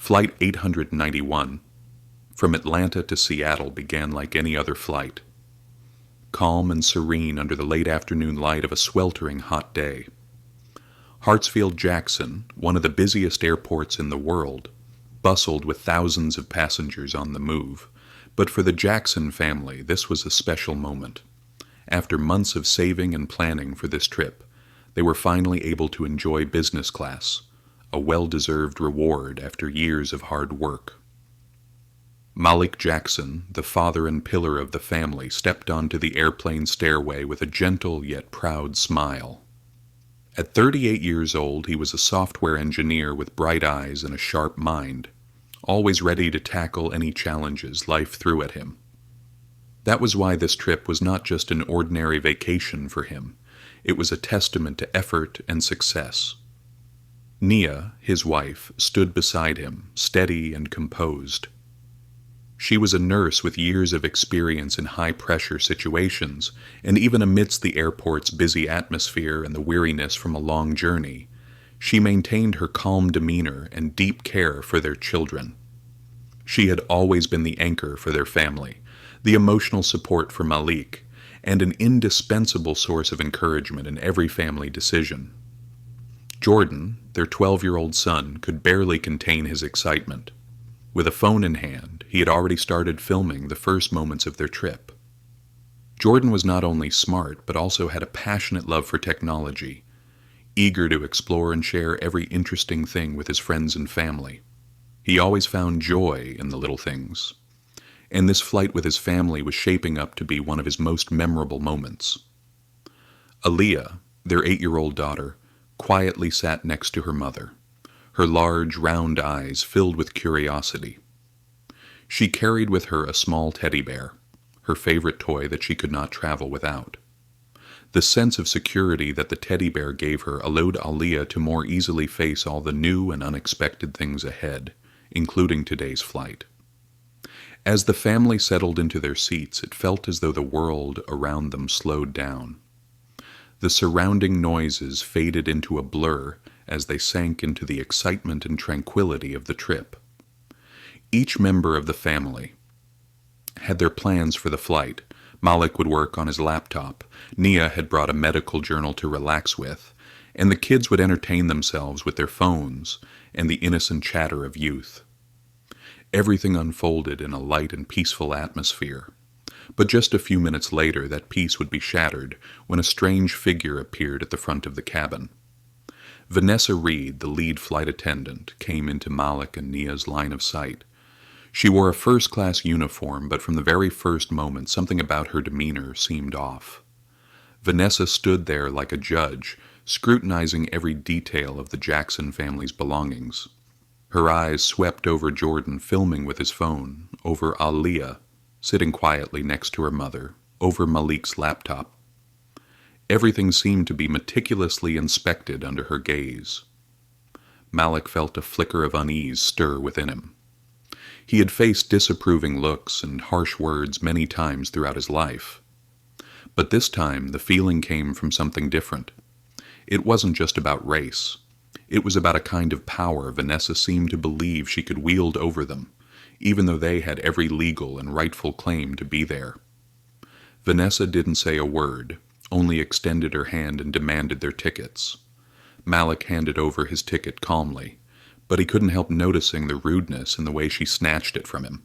Flight 891 from Atlanta to Seattle began like any other flight, calm and serene under the late afternoon light of a sweltering hot day. Hartsfield-Jackson, one of the busiest airports in the world, bustled with thousands of passengers on the move, but for the Jackson family this was a special moment. After months of saving and planning for this trip, they were finally able to enjoy business class, a well-deserved reward after years of hard work. Malik Jackson, the father and pillar of the family, stepped onto the airplane stairway with a gentle yet proud smile. At 38 years old, he was a software engineer with bright eyes and a sharp mind, always ready to tackle any challenges life threw at him. That was why this trip was not just an ordinary vacation for him. It was a testament to effort and success. Nia, his wife, stood beside him, steady and composed. She was a nurse with years of experience in high-pressure situations, and even amidst the airport's busy atmosphere and the weariness from a long journey, she maintained her calm demeanor and deep care for their children. She had always been the anchor for their family, the emotional support for Malik, and an indispensable source of encouragement in every family decision. Jordan, their 12-year-old son, could barely contain his excitement. With a phone in hand, he had already started filming the first moments of their trip. Jordan was not only smart, but also had a passionate love for technology, eager to explore and share every interesting thing with his friends and family. He always found joy in the little things, and this flight with his family was shaping up to be one of his most memorable moments. Aaliyah, their 8-year-old daughter, quietly sat next to her mother, her large, round eyes filled with curiosity. She carried with her a small teddy bear, her favorite toy that she could not travel without. The sense of security that the teddy bear gave her allowed Aaliyah to more easily face all the new and unexpected things ahead, including today's flight. As the family settled into their seats, it felt as though the world around them slowed down. The surrounding noises faded into a blur as they sank into the excitement and tranquility of the trip. Each member of the family had their plans for the flight. Malik would work on his laptop, Nia had brought a medical journal to relax with, and the kids would entertain themselves with their phones and the innocent chatter of youth. Everything unfolded in a light and peaceful atmosphere. But just a few minutes later, that peace would be shattered when a strange figure appeared at the front of the cabin. Vanessa Reed, the lead flight attendant, came into Malik and Nia's line of sight. She wore a first-class uniform, but from the very first moment, something about her demeanor seemed off. Vanessa stood there like a judge, scrutinizing every detail of the Jackson family's belongings. Her eyes swept over Jordan filming with his phone, over Aaliyah, sitting quietly next to her mother, over Malik's laptop. Everything seemed to be meticulously inspected under her gaze. Malik felt a flicker of unease stir within him. He had faced disapproving looks and harsh words many times throughout his life. But this time the feeling came from something different. It wasn't just about race. It was about a kind of power Vanessa seemed to believe she could wield over them, even though they had every legal and rightful claim to be there. Vanessa didn't say a word, only extended her hand and demanded their tickets. Malik handed over his ticket calmly, but he couldn't help noticing the rudeness in the way she snatched it from him.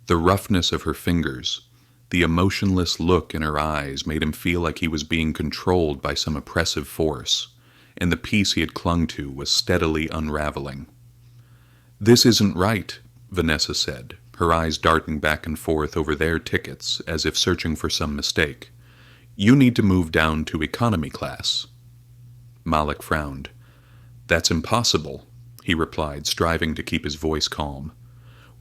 The roughness of her fingers, the emotionless look in her eyes made him feel like he was being controlled by some oppressive force, and the peace he had clung to was steadily unraveling. "This isn't right," Vanessa said, her eyes darting back and forth over their tickets as if searching for some mistake. "You need to move down to economy class." Malik frowned. "That's impossible," he replied, striving to keep his voice calm.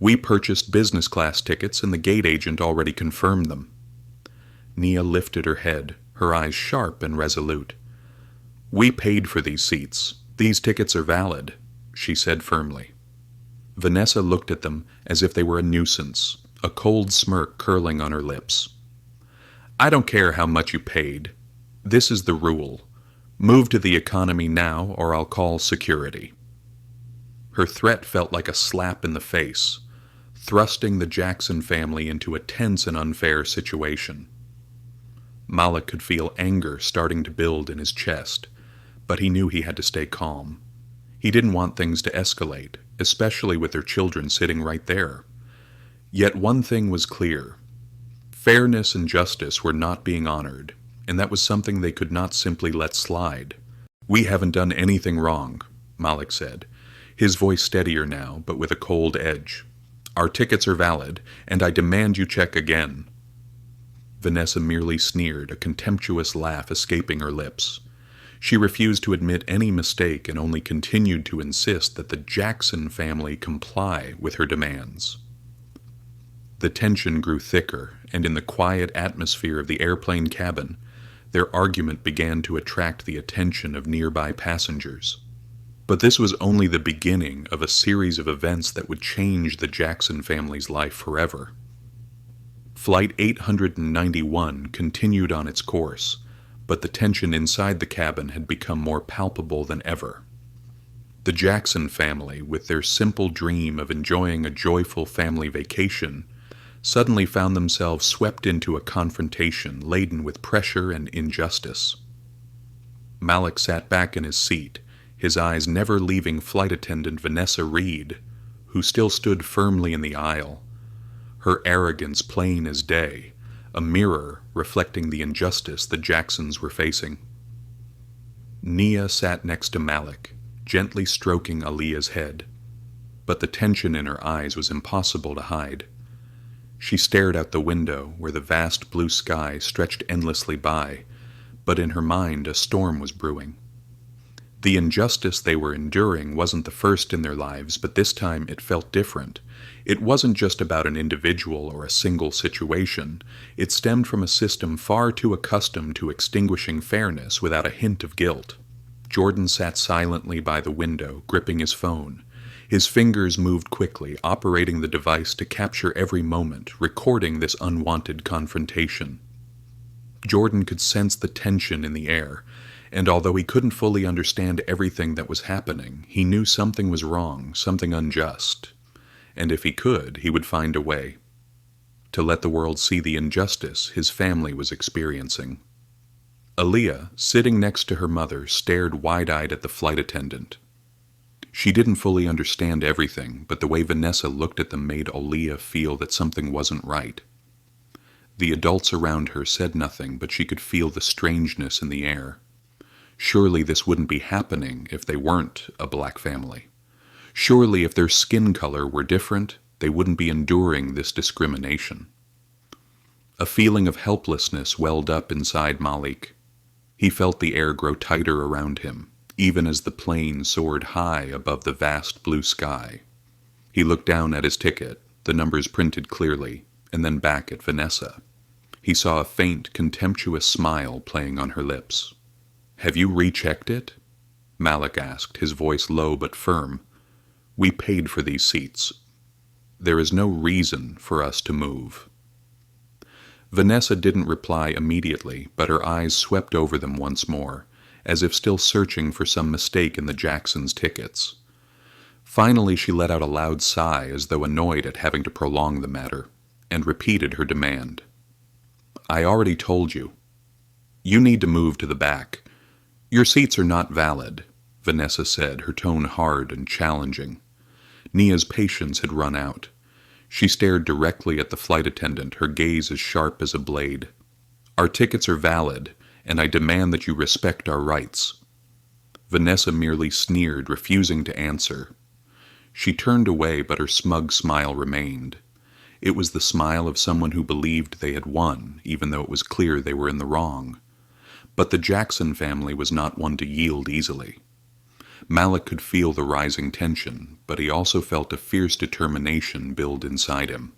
"We purchased business class tickets and the gate agent already confirmed them." Nia lifted her head, her eyes sharp and resolute. "We paid for these seats. These tickets are valid," she said firmly. Vanessa looked at them as if they were a nuisance, a cold smirk curling on her lips. "I don't care how much you paid. This is the rule. Move to the economy now or I'll call security." Her threat felt like a slap in the face, thrusting the Jackson family into a tense and unfair situation. Malik could feel anger starting to build in his chest, but he knew he had to stay calm. He didn't want things to escalate, especially with their children sitting right there. Yet one thing was clear. Fairness and justice were not being honored, and that was something they could not simply let slide. "We haven't done anything wrong," Malik said, his voice steadier now, but with a cold edge. "Our tickets are valid, and I demand you check again." Vanessa merely sneered, a contemptuous laugh escaping her lips. She refused to admit any mistake and only continued to insist that the Jackson family comply with her demands. The tension grew thicker, and in the quiet atmosphere of the airplane cabin, their argument began to attract the attention of nearby passengers. But this was only the beginning of a series of events that would change the Jackson family's life forever. Flight 891 continued on its course, but the tension inside the cabin had become more palpable than ever. The Jackson family, with their simple dream of enjoying a joyful family vacation, suddenly found themselves swept into a confrontation laden with pressure and injustice. Malik sat back in his seat, his eyes never leaving flight attendant Vanessa Reed, who still stood firmly in the aisle, her arrogance plain as day, a mirror reflecting the injustice the Jacksons were facing. Nia sat next to Malik, gently stroking Aaliyah's head, but the tension in her eyes was impossible to hide. She stared out the window where the vast blue sky stretched endlessly by, but in her mind a storm was brewing. The injustice they were enduring wasn't the first in their lives, but this time it felt different. It wasn't just about an individual or a single situation. It stemmed from a system far too accustomed to extinguishing fairness without a hint of guilt. Jordan sat silently by the window, gripping his phone. His fingers moved quickly, operating the device to capture every moment, recording this unwanted confrontation. Jordan could sense the tension in the air, and although he couldn't fully understand everything that was happening, he knew something was wrong, something unjust. And if he could, he would find a way to let the world see the injustice his family was experiencing. Aaliyah, sitting next to her mother, stared wide-eyed at the flight attendant. She didn't fully understand everything, but the way Vanessa looked at them made Aaliyah feel that something wasn't right. The adults around her said nothing, but she could feel the strangeness in the air. Surely this wouldn't be happening if they weren't a black family. Surely if their skin color were different, they wouldn't be enduring this discrimination. A feeling of helplessness welled up inside Malik. He felt the air grow tighter around him, even as the plane soared high above the vast blue sky. He looked down at his ticket, the numbers printed clearly, and then back at Vanessa. He saw a faint, contemptuous smile playing on her lips. "Have you rechecked it?" Malik asked, his voice low but firm. "We paid for these seats. There is no reason for us to move." Vanessa didn't reply immediately, but her eyes swept over them once more, as if still searching for some mistake in the Jacksons' tickets. Finally she let out a loud sigh as though annoyed at having to prolong the matter, and repeated her demand. "I already told you. You need to move to the back. Your seats are not valid," Vanessa said, her tone hard and challenging. Nia's patience had run out. She stared directly at the flight attendant, her gaze as sharp as a blade. "Our tickets are valid, and I demand that you respect our rights." Vanessa merely sneered, refusing to answer. She turned away, but her smug smile remained. It was the smile of someone who believed they had won, even though it was clear they were in the wrong. But the Jackson family was not one to yield easily. Malik could feel the rising tension, but he also felt a fierce determination build inside him.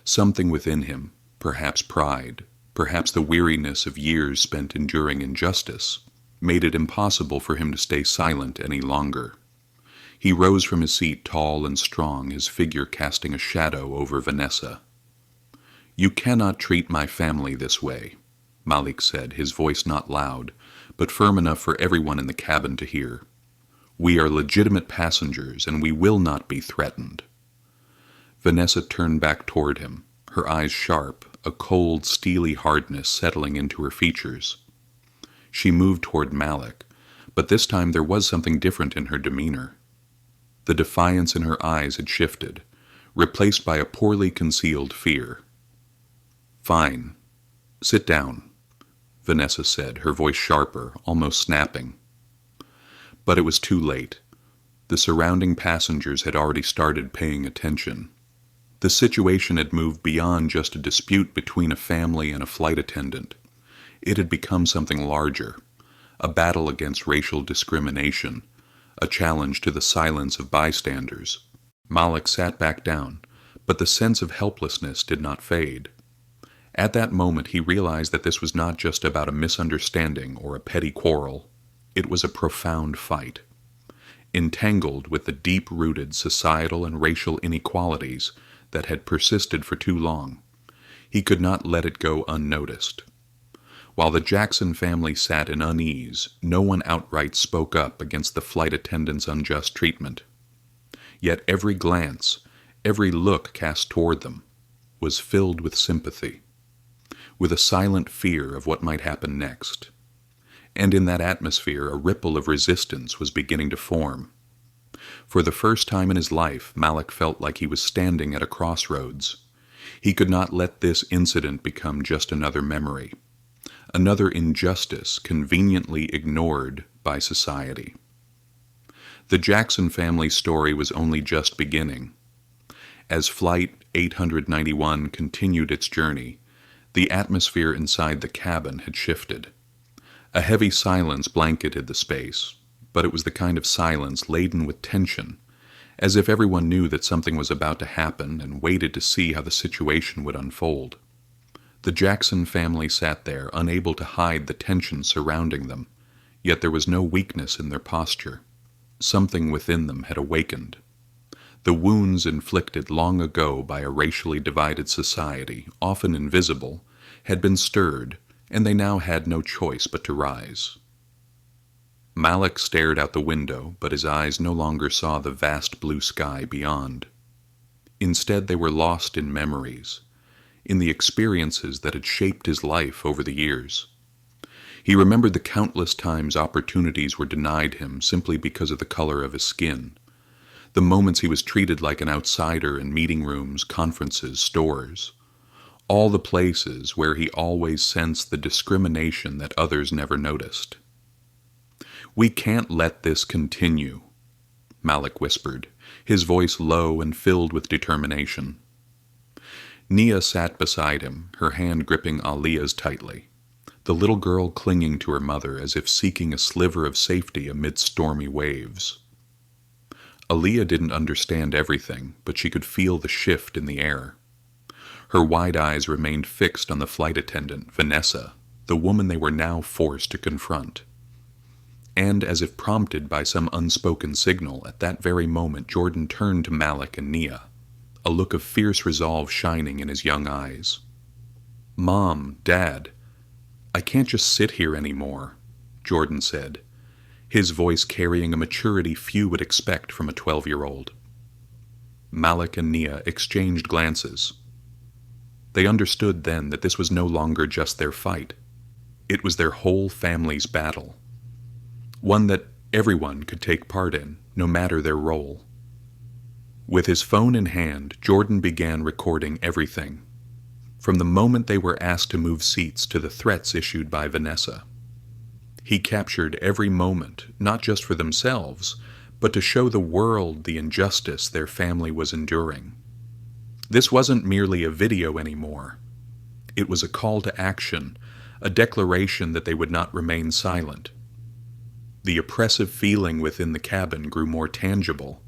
Something within him, perhaps pride, perhaps the weariness of years spent enduring injustice, made it impossible for him to stay silent any longer. He rose from his seat tall and strong, his figure casting a shadow over Vanessa. "You cannot treat my family this way," Malik said, his voice not loud, but firm enough for everyone in the cabin to hear. We are legitimate passengers, and we will not be threatened." Vanessa turned back toward him, her eyes sharp, a cold, steely hardness settling into her features. She moved toward Malik, but this time there was something different in her demeanor. The defiance in her eyes had shifted, replaced by a poorly concealed fear. "Fine. Sit down," Vanessa said, her voice sharper, almost snapping. But it was too late. The surrounding passengers had already started paying attention. The situation had moved beyond just a dispute between a family and a flight attendant. It had become something larger, a battle against racial discrimination, a challenge to the silence of bystanders. Malik sat back down, but the sense of helplessness did not fade. At that moment he realized that this was not just about a misunderstanding or a petty quarrel. It was a profound fight. Entangled with the deep-rooted societal and racial inequalities that had persisted for too long, he could not let it go unnoticed. While the Jackson family sat in unease, no one outright spoke up against the flight attendant's unjust treatment. Yet every glance, every look cast toward them, was filled with sympathy, with a silent fear of what might happen next. And in that atmosphere, a ripple of resistance was beginning to form. For the first time in his life, Malik felt like he was standing at a crossroads. He could not let this incident become just another memory, another injustice conveniently ignored by society. The Jackson family story was only just beginning. As Flight 891 continued its journey, the atmosphere inside the cabin had shifted. A heavy silence blanketed the space, but it was the kind of silence laden with tension, as if everyone knew that something was about to happen and waited to see how the situation would unfold. The Jackson family sat there, unable to hide the tension surrounding them, yet there was no weakness in their posture. Something within them had awakened. The wounds inflicted long ago by a racially divided society, often invisible, had been stirred, and they now had no choice but to rise. Malik stared out the window, but his eyes no longer saw the vast blue sky beyond. Instead, they were lost in memories, in the experiences that had shaped his life over the years. He remembered the countless times opportunities were denied him simply because of the color of his skin, the moments he was treated like an outsider in meeting rooms, conferences, stores, all the places where he always sensed the discrimination that others never noticed. "We can't let this continue," Malik whispered, his voice low and filled with determination. Nia sat beside him, her hand gripping Aliyah's tightly, the little girl clinging to her mother as if seeking a sliver of safety amid stormy waves. Aliyah didn't understand everything, but she could feel the shift in the air. Her wide eyes remained fixed on the flight attendant, Vanessa, the woman they were now forced to confront. And as if prompted by some unspoken signal, at that very moment Jordan turned to Malik and Nia, a look of fierce resolve shining in his young eyes. "Mom, Dad, I can't just sit here anymore," Jordan said, his voice carrying a maturity few would expect from a 12-year-old. Malik and Nia exchanged glances. They understood then that this was no longer just their fight. It was their whole family's battle, one that everyone could take part in, no matter their role. With his phone in hand, Jordan began recording everything, from the moment they were asked to move seats to the threats issued by Vanessa. He captured every moment, not just for themselves, but to show the world the injustice their family was enduring. This wasn't merely a video anymore. It was a call to action, a declaration that they would not remain silent. The oppressive feeling within the cabin grew more tangible.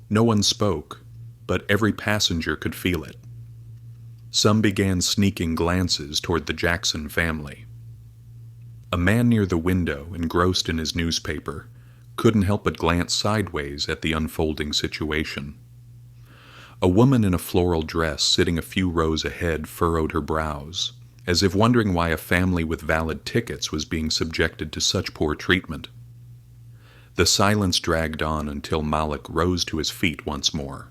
No one spoke, but every passenger could feel it. Some began sneaking glances toward the Jackson family. A man near the window, engrossed in his newspaper, couldn't help but glance sideways at the unfolding situation. A woman in a floral dress sitting a few rows ahead furrowed her brows, as if wondering why a family with valid tickets was being subjected to such poor treatment. The silence dragged on until Malik rose to his feet once more.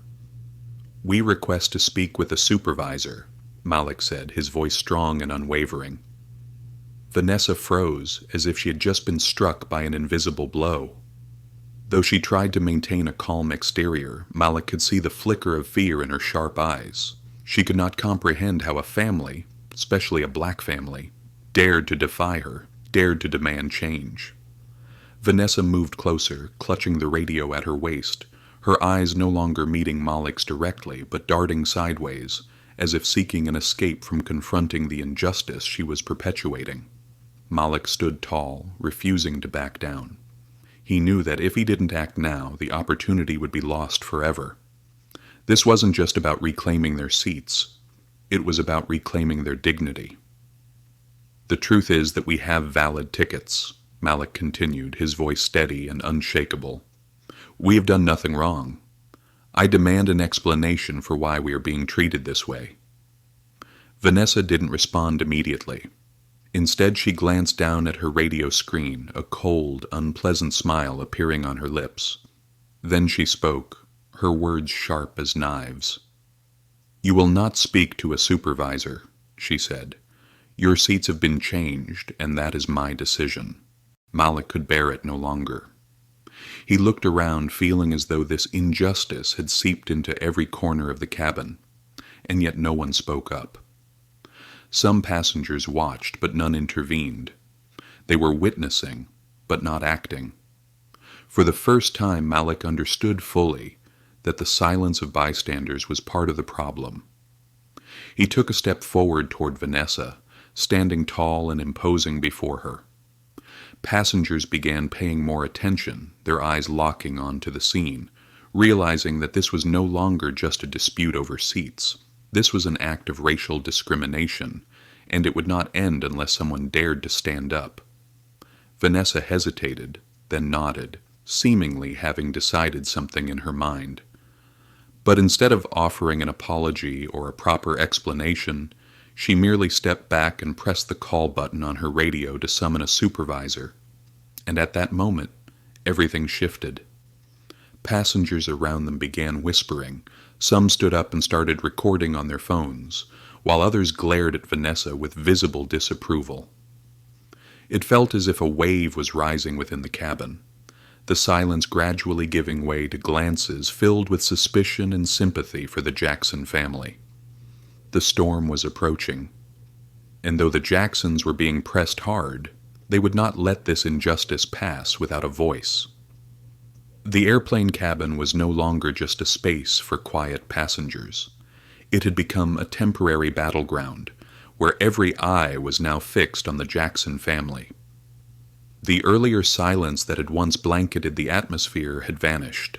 "We request to speak with a supervisor," Malik said, his voice strong and unwavering. Vanessa froze, as if she had just been struck by an invisible blow. Though she tried to maintain a calm exterior, Malik could see the flicker of fear in her sharp eyes. She could not comprehend how a family, especially a black family, dared to defy her, dared to demand change. Vanessa moved closer, clutching the radio at her waist, her eyes no longer meeting Malik's directly, but darting sideways, as if seeking an escape from confronting the injustice she was perpetuating. Malik stood tall, refusing to back down. He knew that if he didn't act now, the opportunity would be lost forever. This wasn't just about reclaiming their seats. It was about reclaiming their dignity. "The truth is that we have valid tickets," Malik continued, his voice steady and unshakable. "We have done nothing wrong. I demand an explanation for why we are being treated this way." Vanessa didn't respond immediately. Instead, she glanced down at her radio screen, a cold, unpleasant smile appearing on her lips. Then she spoke, her words sharp as knives. "You will not speak to a supervisor," she said. "Your seats have been changed, and that is my decision." Malik could bear it no longer. He looked around, feeling as though this injustice had seeped into every corner of the cabin, and yet no one spoke up. Some passengers watched, but none intervened. They were witnessing, but not acting. For the first time, Malik understood fully that the silence of bystanders was part of the problem. He took a step forward toward Vanessa, standing tall and imposing before her. Passengers began paying more attention, their eyes locking onto the scene, realizing that this was no longer just a dispute over seats. This was an act of racial discrimination, and it would not end unless someone dared to stand up. Vanessa hesitated, then nodded, seemingly having decided something in her mind. But instead of offering an apology or a proper explanation, she merely stepped back and pressed the call button on her radio to summon a supervisor. And at that moment, everything shifted. Passengers around them began whispering. Some stood up and started recording on their phones, while others glared at Vanessa with visible disapproval. It felt as if a wave was rising within the cabin, the silence gradually giving way to glances filled with suspicion and sympathy for the Jackson family. The storm was approaching, and though the Jacksons were being pressed hard, they would not let this injustice pass without a voice. The airplane cabin was no longer just a space for quiet passengers. It had become a temporary battleground, where every eye was now fixed on the Jackson family. The earlier silence that had once blanketed the atmosphere had vanished.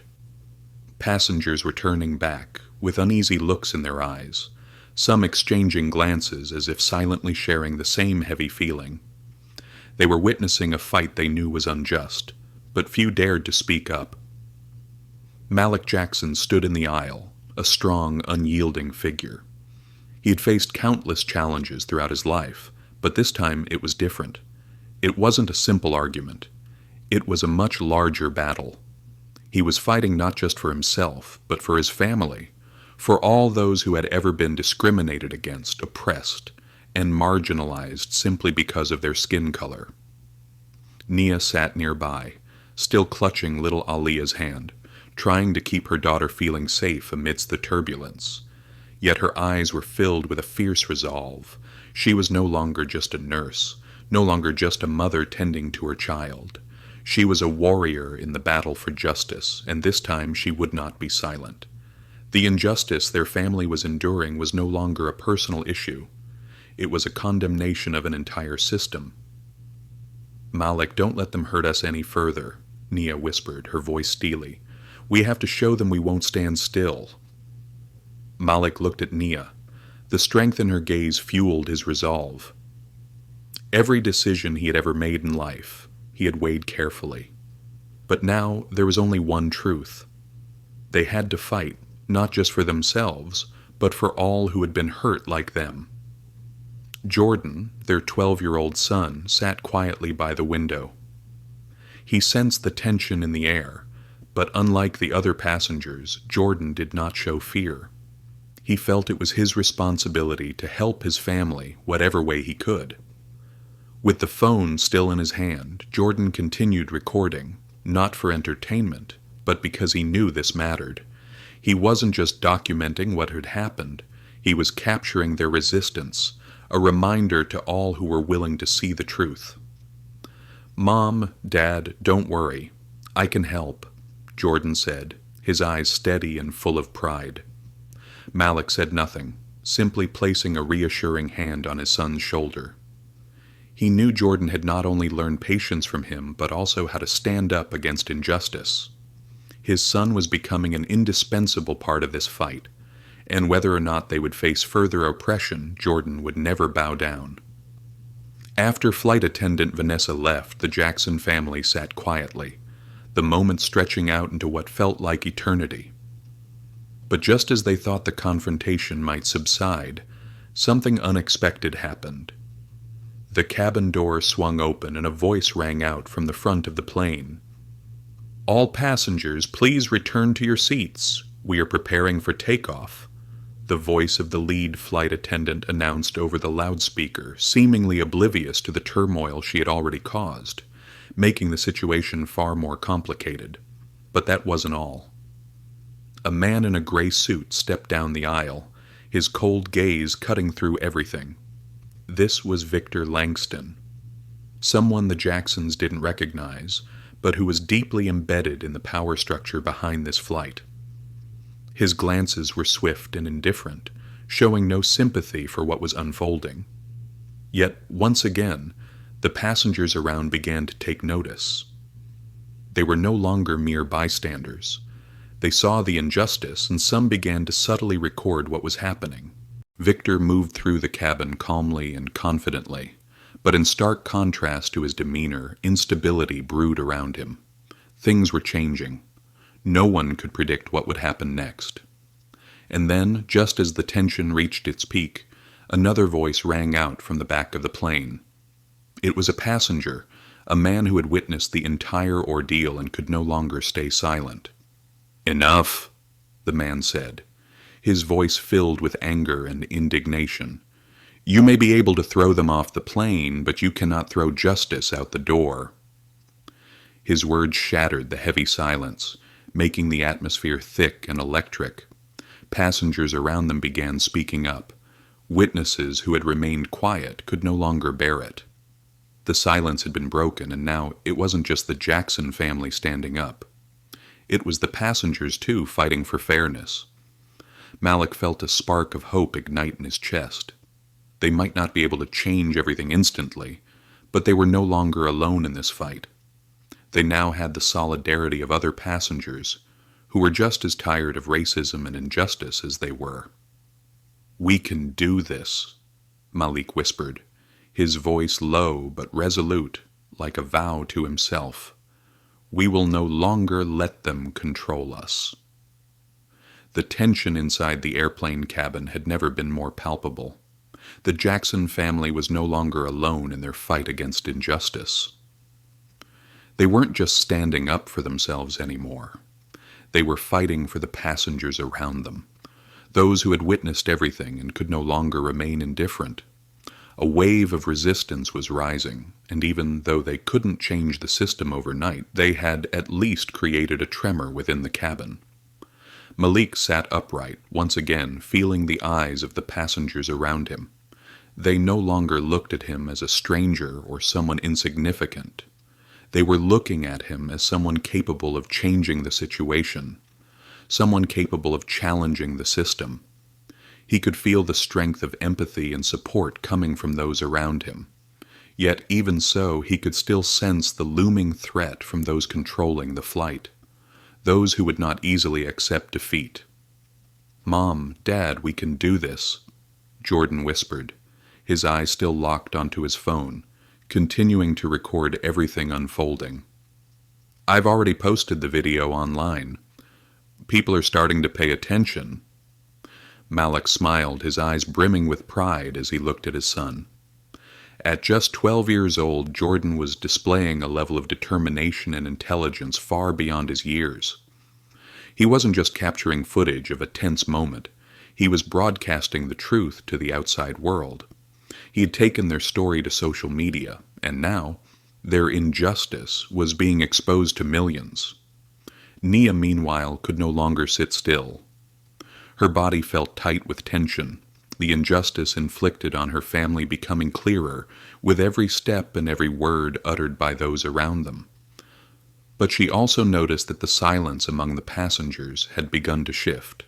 Passengers were turning back, with uneasy looks in their eyes, some exchanging glances as if silently sharing the same heavy feeling. They were witnessing a fight they knew was unjust, but few dared to speak up. Malik Jackson stood in the aisle, a strong, unyielding figure. He had faced countless challenges throughout his life, but this time it was different. It wasn't a simple argument. It was a much larger battle. He was fighting not just for himself, but for his family, for all those who had ever been discriminated against, oppressed, and marginalized simply because of their skin color. Nia sat nearby, still clutching little Alia's hand, trying to keep her daughter feeling safe amidst the turbulence. Yet her eyes were filled with a fierce resolve. She was no longer just a nurse, no longer just a mother tending to her child. She was a warrior in the battle for justice, and this time she would not be silent. The injustice their family was enduring was no longer a personal issue. It was a condemnation of an entire system. "Malik, don't let them hurt us any further," Nia whispered, her voice steely. "We have to show them we won't stand still." Malik looked at Nia. The strength in her gaze fueled his resolve. Every decision he had ever made in life, he had weighed carefully. But now there was only one truth. They had to fight, not just for themselves, but for all who had been hurt like them. Jordan, their 12-year-old son, sat quietly by the window. He sensed the tension in the air, but unlike the other passengers, Jordan did not show fear. He felt it was his responsibility to help his family whatever way he could. With the phone still in his hand, Jordan continued recording, not for entertainment, but because he knew this mattered. He wasn't just documenting what had happened, he was capturing their resistance, a reminder to all who were willing to see the truth. "Mom, Dad, don't worry. I can help," Jordan said, his eyes steady and full of pride. Malik said nothing, simply placing a reassuring hand on his son's shoulder. He knew Jordan had not only learned patience from him, but also how to stand up against injustice. His son was becoming an indispensable part of this fight, and whether or not they would face further oppression, Jordan would never bow down. After flight attendant Vanessa left, the Jackson family sat quietly, the moment stretching out into what felt like eternity. But just as they thought the confrontation might subside, something unexpected happened. The cabin door swung open and a voice rang out from the front of the plane. "All passengers, please return to your seats. We are preparing for takeoff," the voice of the lead flight attendant announced over the loudspeaker, seemingly oblivious to the turmoil she had already caused, making the situation far more complicated. But that wasn't all. A man in a gray suit stepped down the aisle, his cold gaze cutting through everything. This was Victor Langston, someone the Jacksons didn't recognize, but who was deeply embedded in the power structure behind this flight. His glances were swift and indifferent, showing no sympathy for what was unfolding. Yet, once again, the passengers around began to take notice. They were no longer mere bystanders. They saw the injustice, and some began to subtly record what was happening. Victor moved through the cabin calmly and confidently, but in stark contrast to his demeanor, instability brewed around him. Things were changing. No one could predict what would happen next. And then, just as the tension reached its peak, another voice rang out from the back of the plane. It was a passenger, a man who had witnessed the entire ordeal and could no longer stay silent. "Enough," the man said, his voice filled with anger and indignation. "You may be able to throw them off the plane, but you cannot throw justice out the door." His words shattered the heavy silence, making the atmosphere thick and electric. Passengers around them began speaking up. Witnesses who had remained quiet could no longer bear it. The silence had been broken, and now it wasn't just the Jackson family standing up. It was the passengers, too, fighting for fairness. Malik felt a spark of hope ignite in his chest. They might not be able to change everything instantly, but they were no longer alone in this fight. They now had the solidarity of other passengers, who were just as tired of racism and injustice as they were. "We can do this," Malik whispered, his voice low but resolute, like a vow to himself. "We will no longer let them control us." The tension inside the airplane cabin had never been more palpable. The Jackson family was no longer alone in their fight against injustice. They weren't just standing up for themselves anymore. They were fighting for the passengers around them, those who had witnessed everything and could no longer remain indifferent. A wave of resistance was rising, and even though they couldn't change the system overnight, they had at least created a tremor within the cabin. Malik sat upright, once again feeling the eyes of the passengers around him. They no longer looked at him as a stranger or someone insignificant. They were looking at him as someone capable of changing the situation, someone capable of challenging the system. He could feel the strength of empathy and support coming from those around him. Yet even so, he could still sense the looming threat from those controlling the flight, those who would not easily accept defeat. "Mom, Dad, we can do this," Jordan whispered, his eyes still locked onto his phone, continuing to record everything unfolding. "I've already posted the video online. People are starting to pay attention." Malik smiled, his eyes brimming with pride as he looked at his son. At just 12 years old, Jordan was displaying a level of determination and intelligence far beyond his years. He wasn't just capturing footage of a tense moment, he was broadcasting the truth to the outside world. He had taken their story to social media, and now, their injustice was being exposed to millions. Nia, meanwhile, could no longer sit still. Her body felt tight with tension, the injustice inflicted on her family becoming clearer with every step and every word uttered by those around them. But she also noticed that the silence among the passengers had begun to shift.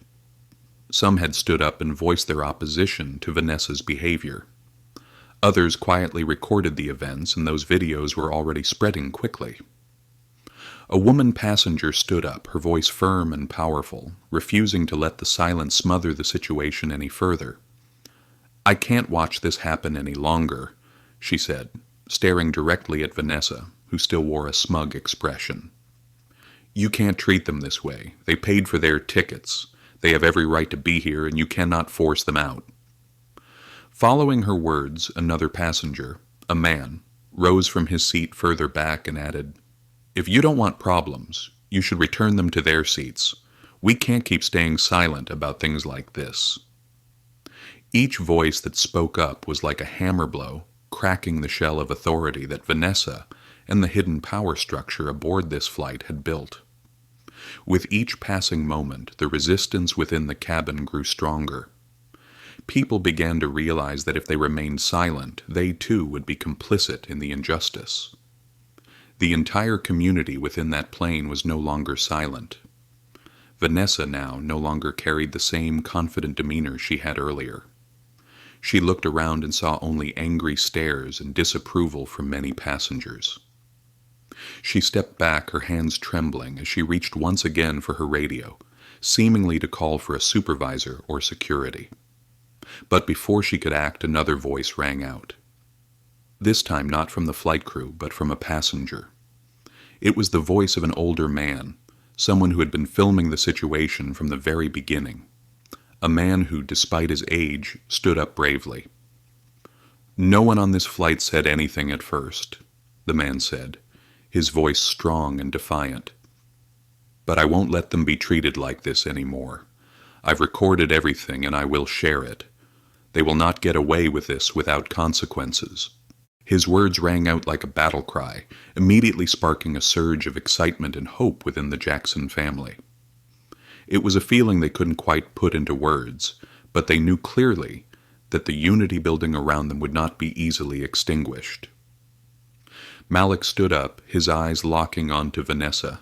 Some had stood up and voiced their opposition to Vanessa's behavior. Others quietly recorded the events, and those videos were already spreading quickly. A woman passenger stood up, her voice firm and powerful, refusing to let the silence smother the situation any further. "I can't watch this happen any longer," she said, staring directly at Vanessa, who still wore a smug expression. "You can't treat them this way. They paid for their tickets. They have every right to be here, and you cannot force them out." Following her words, another passenger, a man, rose from his seat further back and added, "If you don't want problems, you should return them to their seats. We can't keep staying silent about things like this." Each voice that spoke up was like a hammer blow, cracking the shell of authority that Vanessa and the hidden power structure aboard this flight had built. With each passing moment, the resistance within the cabin grew stronger. People began to realize that if they remained silent, they too would be complicit in the injustice. The entire community within that plane was no longer silent. Vanessa now no longer carried the same confident demeanor she had earlier. She looked around and saw only angry stares and disapproval from many passengers. She stepped back, her hands trembling, as she reached once again for her radio, seemingly to call for a supervisor or security. But before she could act, another voice rang out. This time not from the flight crew, but from a passenger. It was the voice of an older man, someone who had been filming the situation from the very beginning. A man who, despite his age, stood up bravely. "No one on this flight said anything at first," the man said, his voice strong and defiant. "But I won't let them be treated like this anymore. I've recorded everything and I will share it. They will not get away with this without consequences." His words rang out like a battle cry, immediately sparking a surge of excitement and hope within the Jackson family. It was a feeling they couldn't quite put into words, but they knew clearly that the unity building around them would not be easily extinguished. Malik stood up, his eyes locking onto Vanessa,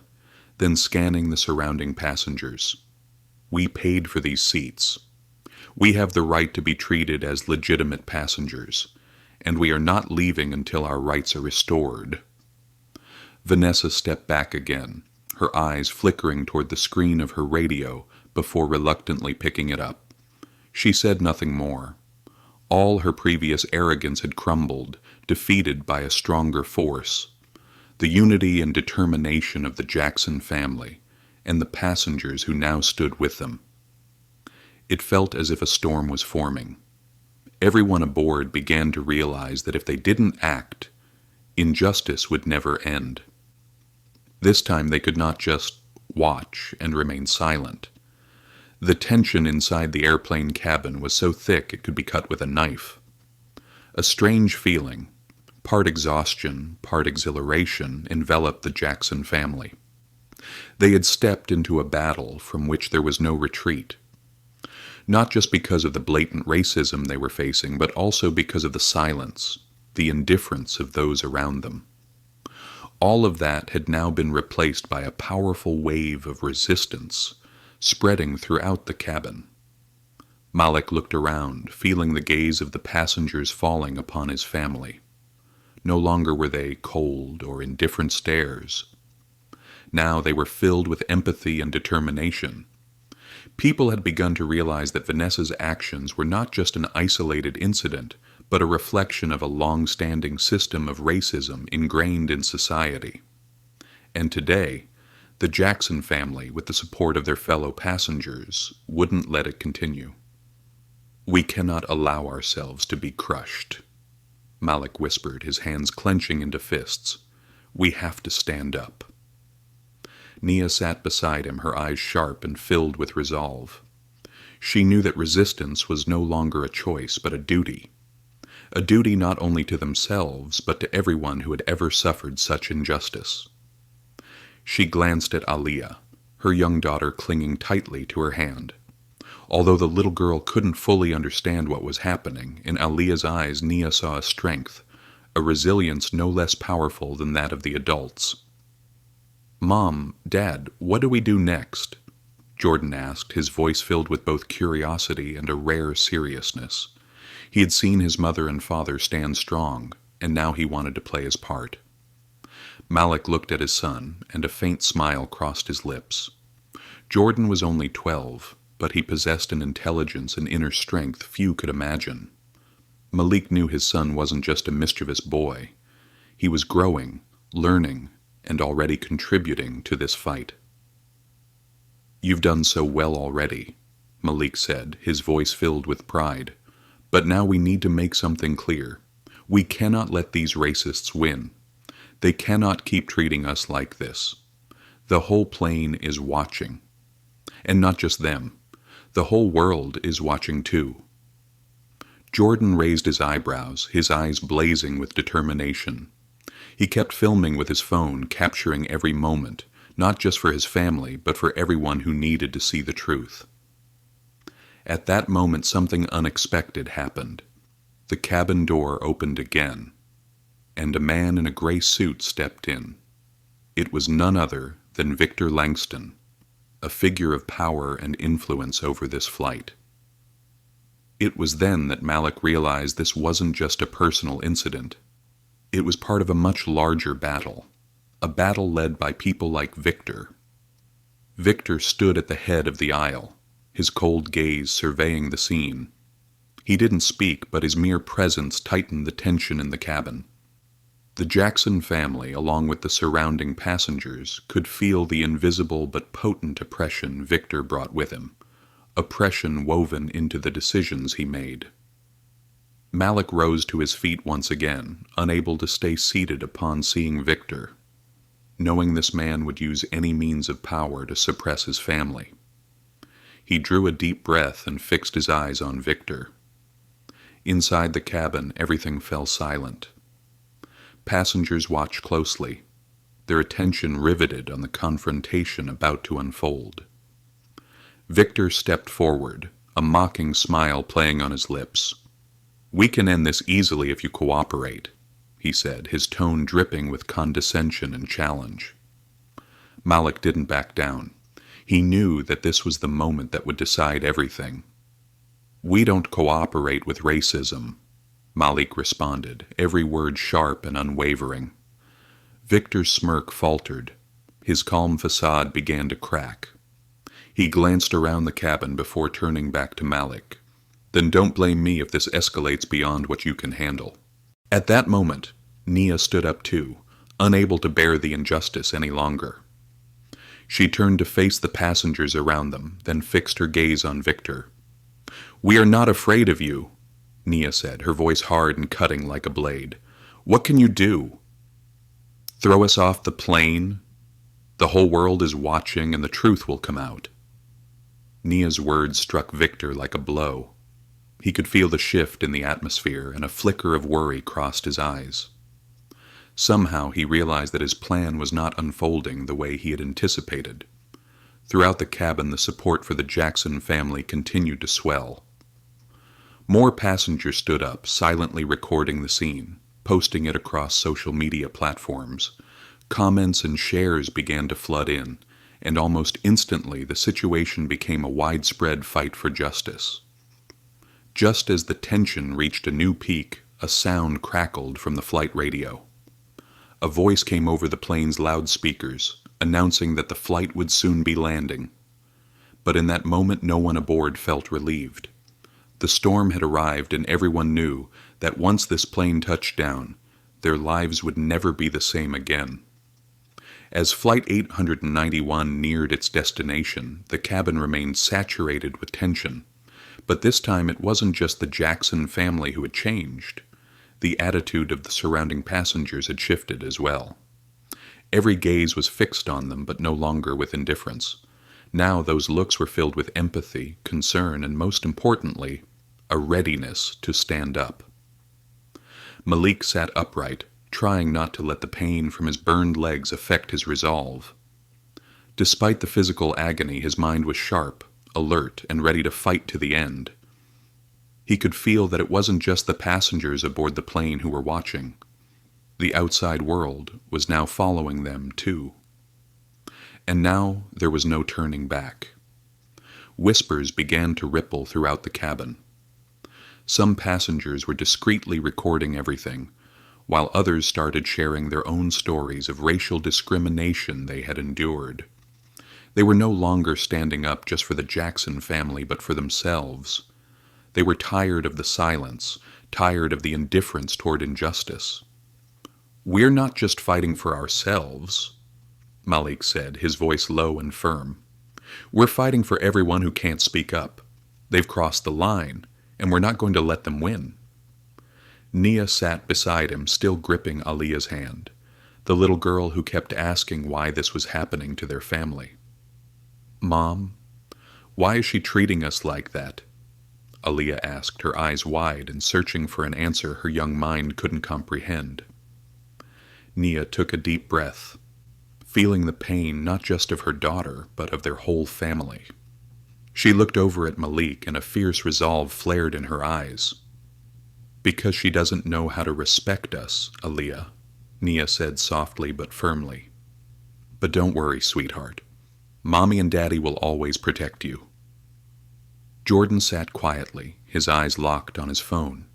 then scanning the surrounding passengers. "We paid for these seats. We have the right to be treated as legitimate passengers, and we are not leaving until our rights are restored." Vanessa stepped back again, her eyes flickering toward the screen of her radio before reluctantly picking it up. She said nothing more. All her previous arrogance had crumbled, defeated by a stronger force. The unity and determination of the Jackson family, and the passengers who now stood with them. It felt as if a storm was forming. Everyone aboard began to realize that if they didn't act, injustice would never end. This time they could not just watch and remain silent. The tension inside the airplane cabin was so thick it could be cut with a knife. A strange feeling, part exhaustion, part exhilaration, enveloped the Jackson family. They had stepped into a battle from which there was no retreat. Not just because of the blatant racism they were facing, but also because of the silence, the indifference of those around them. All of that had now been replaced by a powerful wave of resistance, spreading throughout the cabin. Malik looked around, feeling the gaze of the passengers falling upon his family. No longer were they cold or indifferent stares. Now they were filled with empathy and determination. People had begun to realize that Vanessa's actions were not just an isolated incident, but a reflection of a long-standing system of racism ingrained in society. And today, the Jackson family, with the support of their fellow passengers, wouldn't let it continue. "We cannot allow ourselves to be crushed." Malik whispered, his hands clenching into fists. "We have to stand up." Nia sat beside him, her eyes sharp and filled with resolve. She knew that resistance was no longer a choice, but a duty. A duty not only to themselves, but to everyone who had ever suffered such injustice. She glanced at Aliyah, her young daughter clinging tightly to her hand. Although the little girl couldn't fully understand what was happening, in Aliyah's eyes Nia saw a strength, a resilience no less powerful than that of the adults. "Mom, Dad, what do we do next?" Jordan asked, his voice filled with both curiosity and a rare seriousness. He had seen his mother and father stand strong, and now he wanted to play his part. Malik looked at his son, and a faint smile crossed his lips. Jordan was only 12, but he possessed an intelligence and inner strength few could imagine. Malik knew his son wasn't just a mischievous boy. He was growing, learning, and already contributing to this fight. "You've done so well already," Malik said, his voice filled with pride. "But now we need to make something clear. We cannot let these racists win. They cannot keep treating us like this. The whole plane is watching. And not just them. The whole world is watching too." Jordan raised his eyebrows, his eyes blazing with determination. He kept filming with his phone, capturing every moment, not just for his family, but for everyone who needed to see the truth. At that moment, something unexpected happened. The cabin door opened again, and a man in a gray suit stepped in. It was none other than Victor Langston, a figure of power and influence over this flight. It was then that Malik realized this wasn't just a personal incident. It was part of a much larger battle, a battle led by people like Victor. Victor stood at the head of the aisle, his cold gaze surveying the scene. He didn't speak, but his mere presence tightened the tension in the cabin. The Jackson family, along with the surrounding passengers, could feel the invisible but potent oppression Victor brought with him, oppression woven into the decisions he made. Malik rose to his feet once again, unable to stay seated upon seeing Victor, knowing this man would use any means of power to suppress his family. He drew a deep breath and fixed his eyes on Victor. Inside the cabin, everything fell silent. Passengers watched closely, their attention riveted on the confrontation about to unfold. Victor stepped forward, a mocking smile playing on his lips. "We can end this easily if you cooperate," he said, his tone dripping with condescension and challenge. Malik didn't back down. He knew that this was the moment that would decide everything. "We don't cooperate with racism," Malik responded, every word sharp and unwavering. Victor's smirk faltered. His calm facade began to crack. He glanced around the cabin before turning back to Malik. "Then don't blame me if this escalates beyond what you can handle." At that moment, Nia stood up too, unable to bear the injustice any longer. She turned to face the passengers around them, then fixed her gaze on Victor. "We are not afraid of you," Nia said, her voice hard and cutting like a blade. "What can you do? Throw us off the plane? The whole world is watching and the truth will come out." Nia's words struck Victor like a blow. He could feel the shift in the atmosphere, and a flicker of worry crossed his eyes. Somehow he realized that his plan was not unfolding the way he had anticipated. Throughout the cabin, the support for the Jackson family continued to swell. More passengers stood up, silently recording the scene, posting it across social media platforms. Comments and shares began to flood in, and almost instantly the situation became a widespread fight for justice. Just as the tension reached a new peak, a sound crackled from the flight radio. A voice came over the plane's loudspeakers, announcing that the flight would soon be landing. But in that moment no one aboard felt relieved. The storm had arrived, and everyone knew that once this plane touched down, their lives would never be the same again. As Flight 891 neared its destination, the cabin remained saturated with tension. But this time it wasn't just the Jackson family who had changed. The attitude of the surrounding passengers had shifted as well. Every gaze was fixed on them, but no longer with indifference. Now those looks were filled with empathy, concern, and most importantly, a readiness to stand up. Malik sat upright, trying not to let the pain from his burned legs affect his resolve. Despite the physical agony, his mind was sharp, alert, and ready to fight to the end. He could feel that it wasn't just the passengers aboard the plane who were watching. The outside world was now following them, too. And now there was no turning back. Whispers began to ripple throughout the cabin. Some passengers were discreetly recording everything, while others started sharing their own stories of racial discrimination they had endured. They were no longer standing up just for the Jackson family, but for themselves. They were tired of the silence, tired of the indifference toward injustice. "We're not just fighting for ourselves," Malik said, his voice low and firm. "We're fighting for everyone who can't speak up. They've crossed the line, and we're not going to let them win." Nia sat beside him, still gripping Aliyah's hand, the little girl who kept asking why this was happening to their family. "Mom, why is she treating us like that?" Aliyah asked, her eyes wide and searching for an answer her young mind couldn't comprehend. Nia took a deep breath, feeling the pain not just of her daughter, but of their whole family. She looked over at Malik, and a fierce resolve flared in her eyes. "Because she doesn't know how to respect us, Aliyah," Nia said softly but firmly. "But don't worry, sweetheart. Mommy and Daddy will always protect you." Jordan sat quietly, his eyes locked on his phone.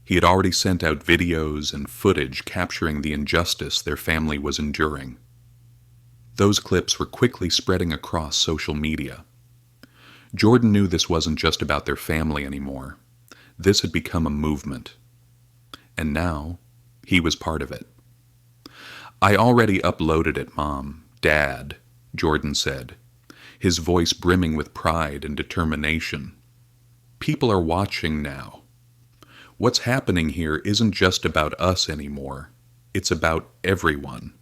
He had already sent out videos and footage capturing the injustice their family was enduring. Those clips were quickly spreading across social media. Jordan knew this wasn't just about their family anymore. This had become a movement. And now, he was part of it. "I already uploaded it, Mom, Dad," Jordan said, his voice brimming with pride and determination. "People are watching now. What's happening here isn't just about us anymore. It's about everyone."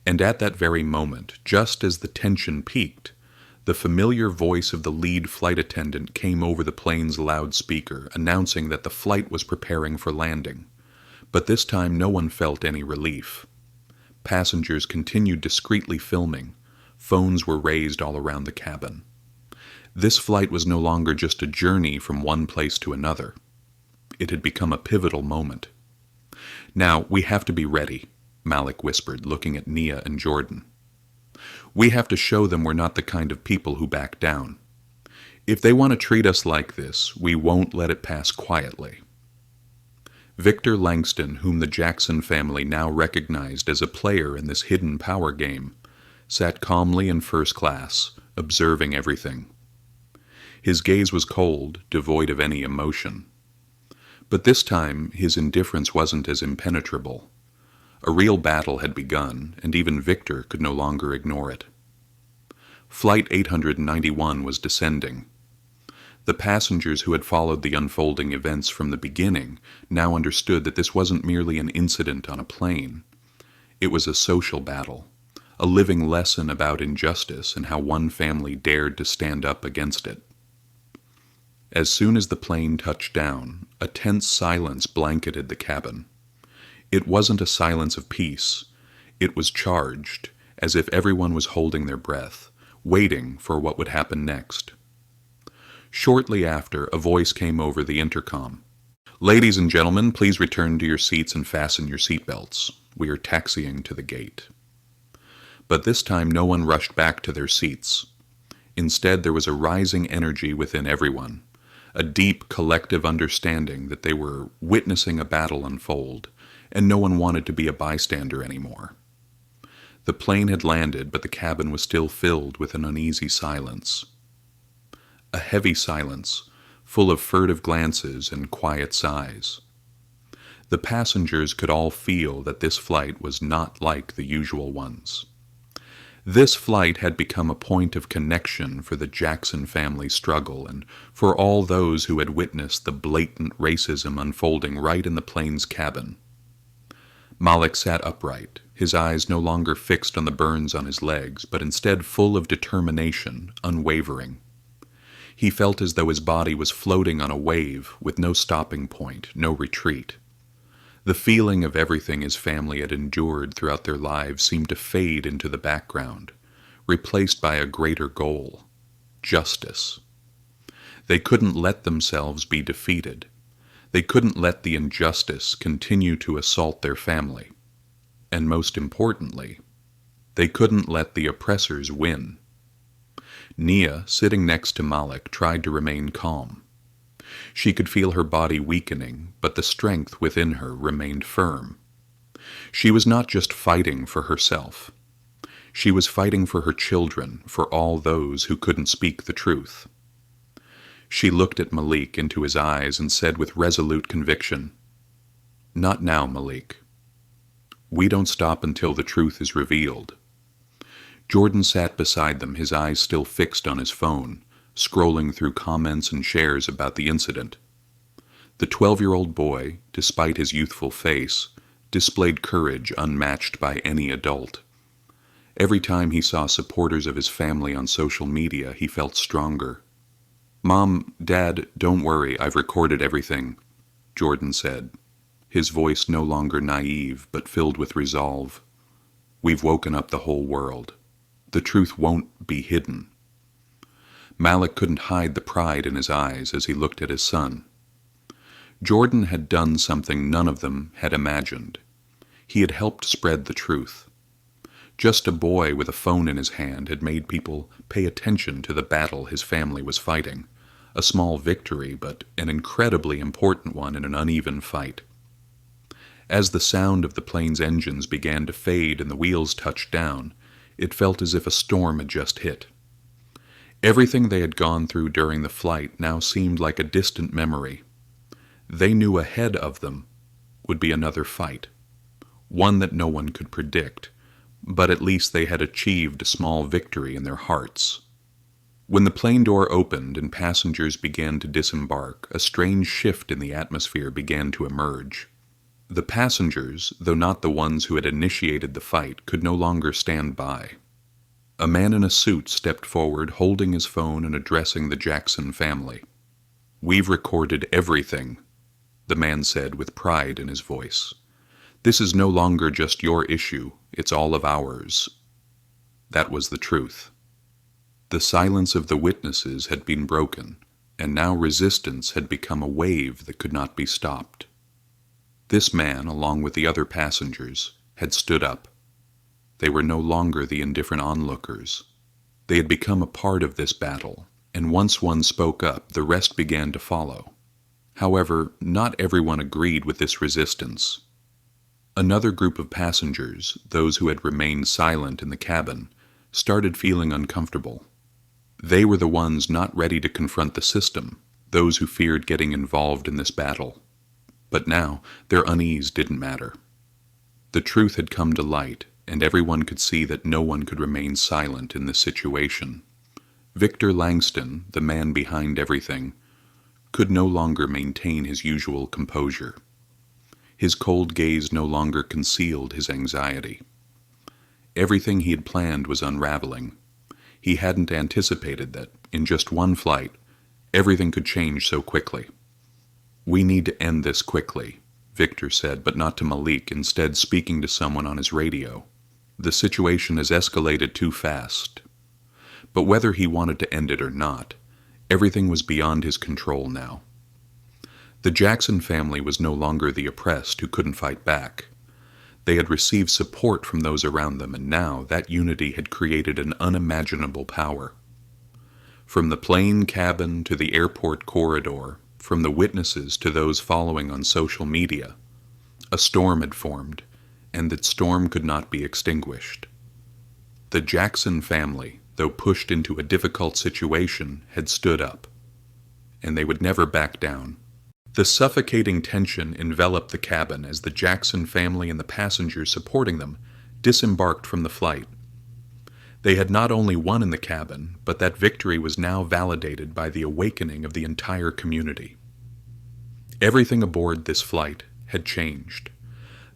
And at that very moment, just as the tension peaked, the familiar voice of the lead flight attendant came over the plane's loudspeaker, announcing that the flight was preparing for landing. But this time no one felt any relief. Passengers continued discreetly filming. Phones were raised all around the cabin. This flight was no longer just a journey from one place to another. It had become a pivotal moment. "Now, we have to be ready," Malik whispered, looking at Nia and Jordan. "We have to show them we're not the kind of people who back down. If they want to treat us like this, we won't let it pass quietly." Victor Langston, whom the Jackson family now recognized as a player in this hidden power game, sat calmly in first class, observing everything. His gaze was cold, devoid of any emotion. But this time, his indifference wasn't as impenetrable. A real battle had begun, and even Victor could no longer ignore it. Flight 891 was descending. The passengers who had followed the unfolding events from the beginning now understood that this wasn't merely an incident on a plane. It was a social battle, a living lesson about injustice and how one family dared to stand up against it. As soon as the plane touched down, a tense silence blanketed the cabin. It wasn't a silence of peace. It was charged, as if everyone was holding their breath, waiting for what would happen next. Shortly after, a voice came over the intercom. "Ladies and gentlemen, please return to your seats and fasten your seatbelts. We are taxiing to the gate." But this time no one rushed back to their seats. Instead, there was a rising energy within everyone, a deep collective understanding that they were witnessing a battle unfold, and no one wanted to be a bystander anymore. The plane had landed, but the cabin was still filled with an uneasy silence. A heavy silence, full of furtive glances and quiet sighs. The passengers could all feel that this flight was not like the usual ones. This flight had become a point of connection for the Jackson family struggle and for all those who had witnessed the blatant racism unfolding right in the plane's cabin. Malik sat upright, his eyes no longer fixed on the burns on his legs, but instead full of determination, unwavering. He felt as though his body was floating on a wave with no stopping point, no retreat. The feeling of everything his family had endured throughout their lives seemed to fade into the background, replaced by a greater goal: justice. They couldn't let themselves be defeated. They couldn't let the injustice continue to assault their family. And most importantly, they couldn't let the oppressors win. Nia, sitting next to Malik, tried to remain calm. She could feel her body weakening, but the strength within her remained firm. She was not just fighting for herself. She was fighting for her children, for all those who couldn't speak the truth. She looked at Malik into his eyes and said with resolute conviction, "Not now, Malik. We don't stop until the truth is revealed." Jordan sat beside them, his eyes still fixed on his phone, scrolling through comments and shares about the incident. The 12-year-old boy, despite his youthful face, displayed courage unmatched by any adult. Every time he saw supporters of his family on social media, he felt stronger. "Mom, Dad, don't worry, I've recorded everything," Jordan said, his voice no longer naive but filled with resolve. "We've woken up the whole world. The truth won't be hidden." Malik couldn't hide the pride in his eyes as he looked at his son. Jordan had done something none of them had imagined. He had helped spread the truth. Just a boy with a phone in his hand had made people pay attention to the battle his family was fighting, a small victory, but an incredibly important one in an uneven fight. As the sound of the plane's engines began to fade and the wheels touched down, it felt as if a storm had just hit. Everything they had gone through during the flight now seemed like a distant memory. They knew ahead of them would be another fight, one that no one could predict, but at least they had achieved a small victory in their hearts. When the plane door opened and passengers began to disembark, a strange shift in the atmosphere began to emerge. The passengers, though not the ones who had initiated the fight, could no longer stand by. A man in a suit stepped forward, holding his phone and addressing the Jackson family. "We've recorded everything," the man said with pride in his voice. "This is no longer just your issue, it's all of ours." That was the truth. The silence of the witnesses had been broken, and now resistance had become a wave that could not be stopped. This man, along with the other passengers, had stood up. They were no longer the indifferent onlookers. They had become a part of this battle, and once one spoke up, the rest began to follow. However, not everyone agreed with this resistance. Another group of passengers, those who had remained silent in the cabin, started feeling uncomfortable. They were the ones not ready to confront the system, those who feared getting involved in this battle. But now, their unease didn't matter. The truth had come to light, and everyone could see that no one could remain silent in this situation. Victor Langston, the man behind everything, could no longer maintain his usual composure. His cold gaze no longer concealed his anxiety. Everything he had planned was unraveling. He hadn't anticipated that, in just one flight, everything could change so quickly. "We need to end this quickly," Victor said, but not to Malik, instead speaking to someone on his radio. "The situation has escalated too fast." But whether he wanted to end it or not, everything was beyond his control now. The Jackson family was no longer the oppressed who couldn't fight back. They had received support from those around them, and now that unity had created an unimaginable power. From the plane cabin to the airport corridor, from the witnesses to those following on social media, a storm had formed, and that storm could not be extinguished. The Jackson family, though pushed into a difficult situation, had stood up, and they would never back down. The suffocating tension enveloped the cabin as the Jackson family and the passengers supporting them disembarked from the flight. They had not only won in the cabin, but that victory was now validated by the awakening of the entire community. Everything aboard this flight had changed.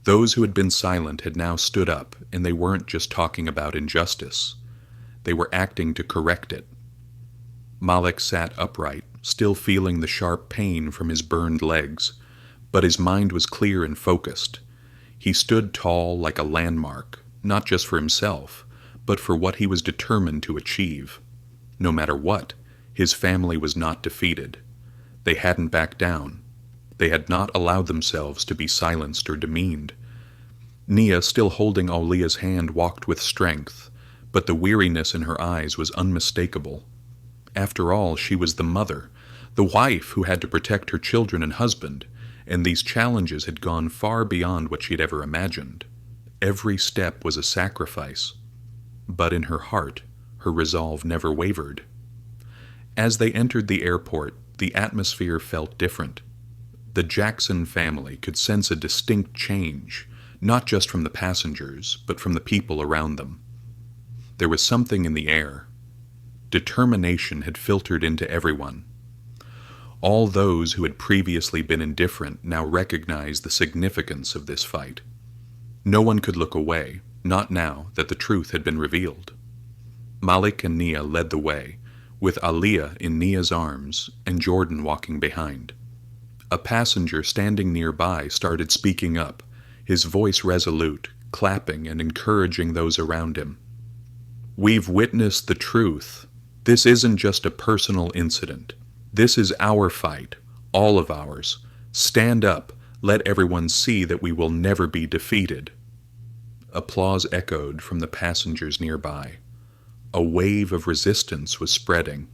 Those who had been silent had now stood up, and they weren't just talking about injustice. They were acting to correct it. Malik sat upright, still feeling the sharp pain from his burned legs, but his mind was clear and focused. He stood tall like a landmark, not just for himself, but for what he was determined to achieve. No matter what, his family was not defeated. They hadn't backed down. They had not allowed themselves to be silenced or demeaned. Nia, still holding Aulia's hand, walked with strength, but the weariness in her eyes was unmistakable. After all, she was the mother, the wife who had to protect her children and husband, and these challenges had gone far beyond what she'd ever imagined. Every step was a sacrifice, but in her heart, her resolve never wavered. As they entered the airport, the atmosphere felt different. The Jackson family could sense a distinct change, not just from the passengers, but from the people around them. There was something in the air. Determination had filtered into everyone. All those who had previously been indifferent now recognized the significance of this fight. No one could look away, not now that the truth had been revealed. Malik and Nia led the way, with Aliyah in Nia's arms and Jordan walking behind. A passenger standing nearby started speaking up, his voice resolute, clapping and encouraging those around him. "We've witnessed the truth. This isn't just a personal incident. This is our fight, all of ours. Stand up, let everyone see that we will never be defeated." Applause echoed from the passengers nearby. A wave of resistance was spreading.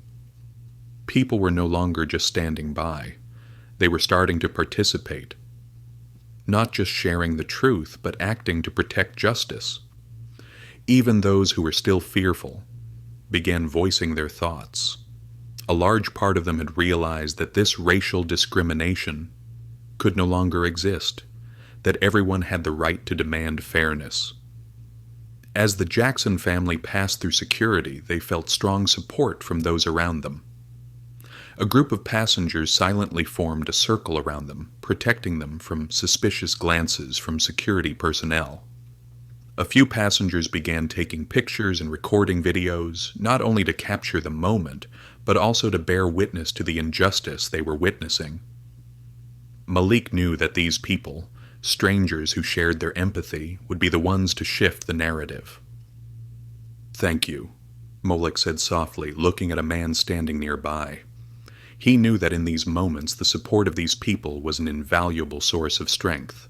People were no longer just standing by. They were starting to participate, not just sharing the truth, but acting to protect justice. Even those who were still fearful began voicing their thoughts. A large part of them had realized that this racial discrimination could no longer exist, that everyone had the right to demand fairness. As the Jackson family passed through security, they felt strong support from those around them. A group of passengers silently formed a circle around them, protecting them from suspicious glances from security personnel. A few passengers began taking pictures and recording videos, not only to capture the moment, but also to bear witness to the injustice they were witnessing. Malik knew that these people, strangers who shared their empathy, would be the ones to shift the narrative. "Thank you," Malik said softly, looking at a man standing nearby. He knew that in these moments the support of these people was an invaluable source of strength,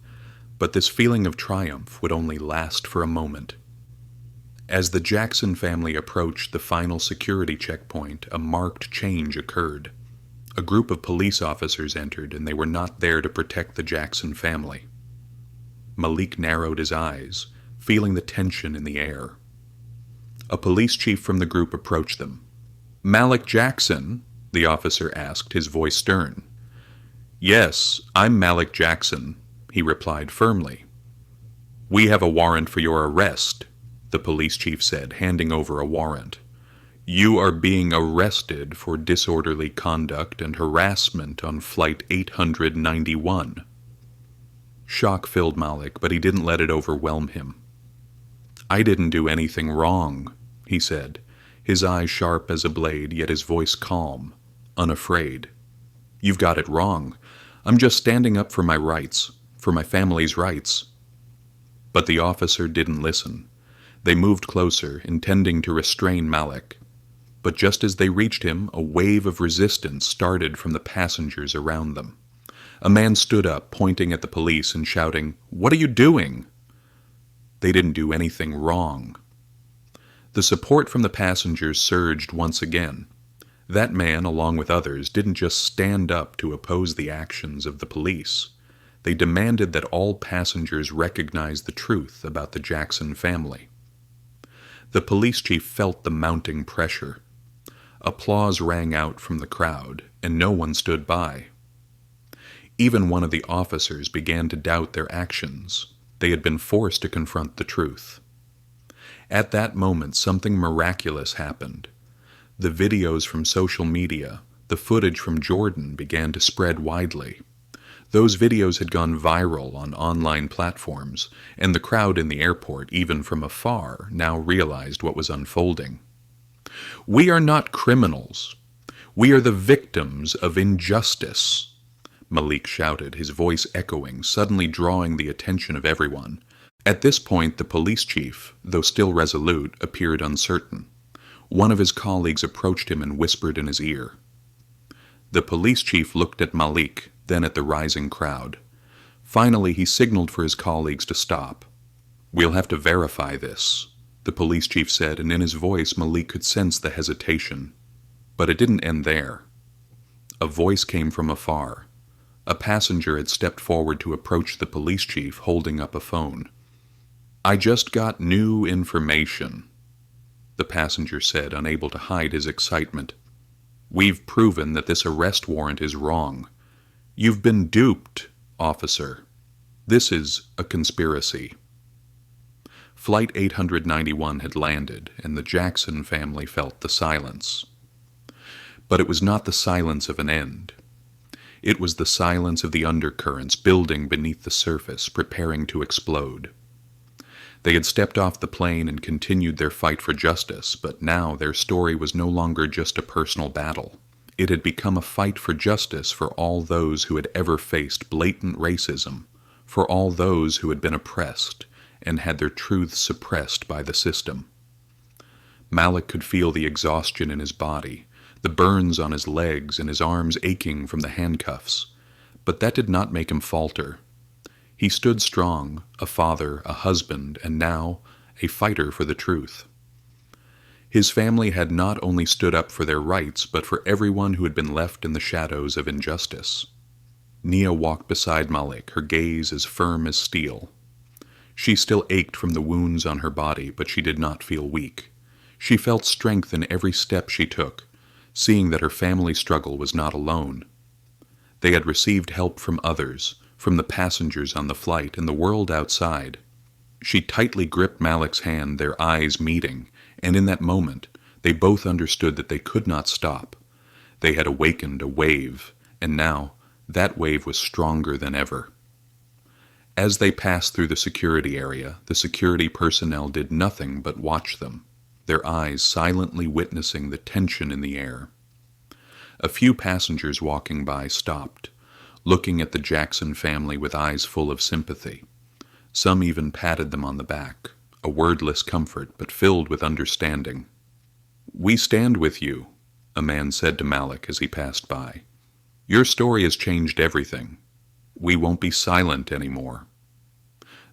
but this feeling of triumph would only last for a moment. As the Jackson family approached the final security checkpoint, a marked change occurred. A group of police officers entered, and they were not there to protect the Jackson family. Malik narrowed his eyes, feeling the tension in the air. A police chief from the group approached them. "Malik Jackson?" the officer asked, his voice stern. "Yes, I'm Malik Jackson," he replied firmly. "We have a warrant for your arrest," the police chief said, handing over a warrant. "You are being arrested for disorderly conduct and harassment on Flight 891. Shock filled Malik, but he didn't let it overwhelm him. "I didn't do anything wrong," he said, his eyes sharp as a blade, yet his voice calm, unafraid. "You've got it wrong. I'm just standing up for my rights, for my family's rights." But the officer didn't listen. They moved closer, intending to restrain Malik. But just as they reached him, a wave of resistance started from the passengers around them. A man stood up, pointing at the police and shouting, "What are you doing?" They didn't do anything wrong. The support from the passengers surged once again. That man, along with others, didn't just stand up to oppose the actions of the police. They demanded that all passengers recognize the truth about the Jackson family. The police chief felt the mounting pressure. Applause rang out from the crowd, and no one stood by. Even one of the officers began to doubt their actions. They had been forced to confront the truth. At that moment, something miraculous happened. The videos from social media, the footage from Jordan began to spread widely. Those videos had gone viral on online platforms, and the crowd in the airport, even from afar, now realized what was unfolding. "We are not criminals. We are the victims of injustice," Malik shouted, his voice echoing, suddenly drawing the attention of everyone. At this point, the police chief, though still resolute, appeared uncertain. One of his colleagues approached him and whispered in his ear. The police chief looked at Malik, then at the rising crowd. Finally, he signaled for his colleagues to stop. "We'll have to verify this," the police chief said, and in his voice Malik could sense the hesitation. But it didn't end there. A voice came from afar. A passenger had stepped forward to approach the police chief, holding up a phone. "I just got new information," the passenger said, unable to hide his excitement. "We've proven that this arrest warrant is wrong. You've been duped, officer. This is a conspiracy." Flight 891 had landed, and the Jackson family felt the silence. But it was not the silence of an end. It was the silence of the undercurrents building beneath the surface, preparing to explode. They had stepped off the plane and continued their fight for justice, but now their story was no longer just a personal battle. It had become a fight for justice for all those who had ever faced blatant racism, for all those who had been oppressed and had their truths suppressed by the system. Malik could feel the exhaustion in his body, the burns on his legs and his arms aching from the handcuffs, but that did not make him falter. He stood strong, a father, a husband, and now a fighter for the truth. His family had not only stood up for their rights, but for everyone who had been left in the shadows of injustice. Nia walked beside Malik, her gaze as firm as steel. She still ached from the wounds on her body, but she did not feel weak. She felt strength in every step she took, seeing that her family struggle was not alone. They had received help from others, from the passengers on the flight and the world outside. She tightly gripped Malik's hand, their eyes meeting, and in that moment they both understood that they could not stop. They had awakened a wave, and now that wave was stronger than ever. As they passed through the security area, the security personnel did nothing but watch them, their eyes silently witnessing the tension in the air. A few passengers walking by stopped, looking at the Jackson family with eyes full of sympathy. Some even patted them on the back, a wordless comfort but filled with understanding. "We stand with you," a man said to Malik as he passed by. "Your story has changed everything. We won't be silent anymore."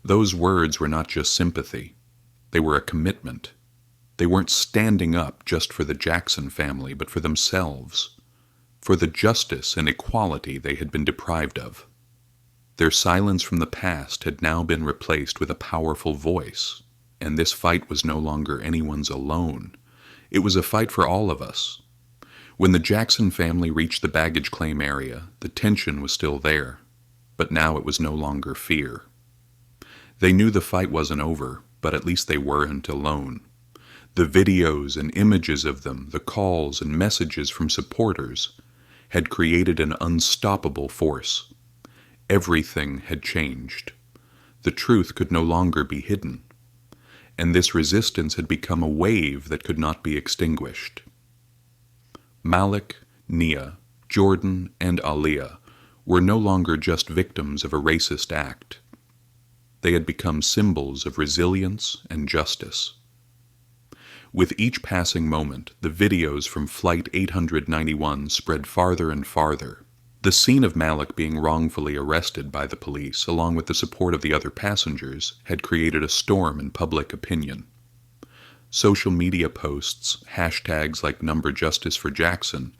Those words were not just sympathy. They were a commitment. They weren't standing up just for the Jackson family, but for themselves, for the justice and equality they had been deprived of. Their silence from the past had now been replaced with a powerful voice, and this fight was no longer anyone's alone. It was a fight for all of us. When the Jackson family reached the baggage claim area, the tension was still there, but now it was no longer fear. They knew the fight wasn't over, but at least they weren't alone. The videos and images of them, the calls and messages from supporters, had created an unstoppable force. Everything had changed. The truth could no longer be hidden, and this resistance had become a wave that could not be extinguished. Malik, Nia, Jordan, and Aliyah were no longer just victims of a racist act. They had become symbols of resilience and justice. With each passing moment, the videos from Flight 891 spread farther and farther. The scene of Malik being wrongfully arrested by the police, along with the support of the other passengers, had created a storm in public opinion. Social media posts, hashtags like #Justice for Jackson,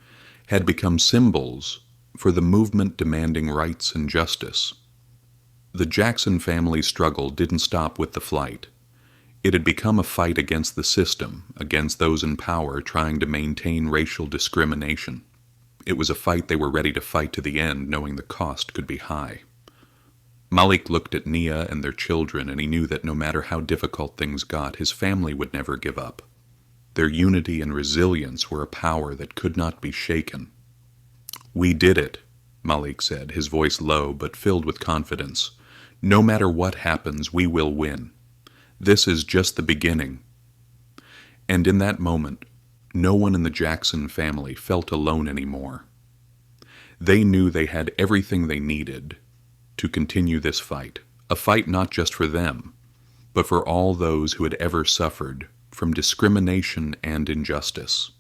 had become symbols for the movement demanding rights and justice. The Jackson family's struggle didn't stop with the flight. It had become a fight against the system, against those in power trying to maintain racial discrimination. It was a fight they were ready to fight to the end, knowing the cost could be high. Malik looked at Nia and their children, and he knew that no matter how difficult things got, his family would never give up. Their unity and resilience were a power that could not be shaken. "We did it," Malik said, his voice low but filled with confidence. "No matter what happens, we will win. This is just the beginning." And in that moment, no one in the Jackson family felt alone anymore. They knew they had everything they needed to continue this fight, a fight not just for them, but for all those who had ever suffered from discrimination and injustice.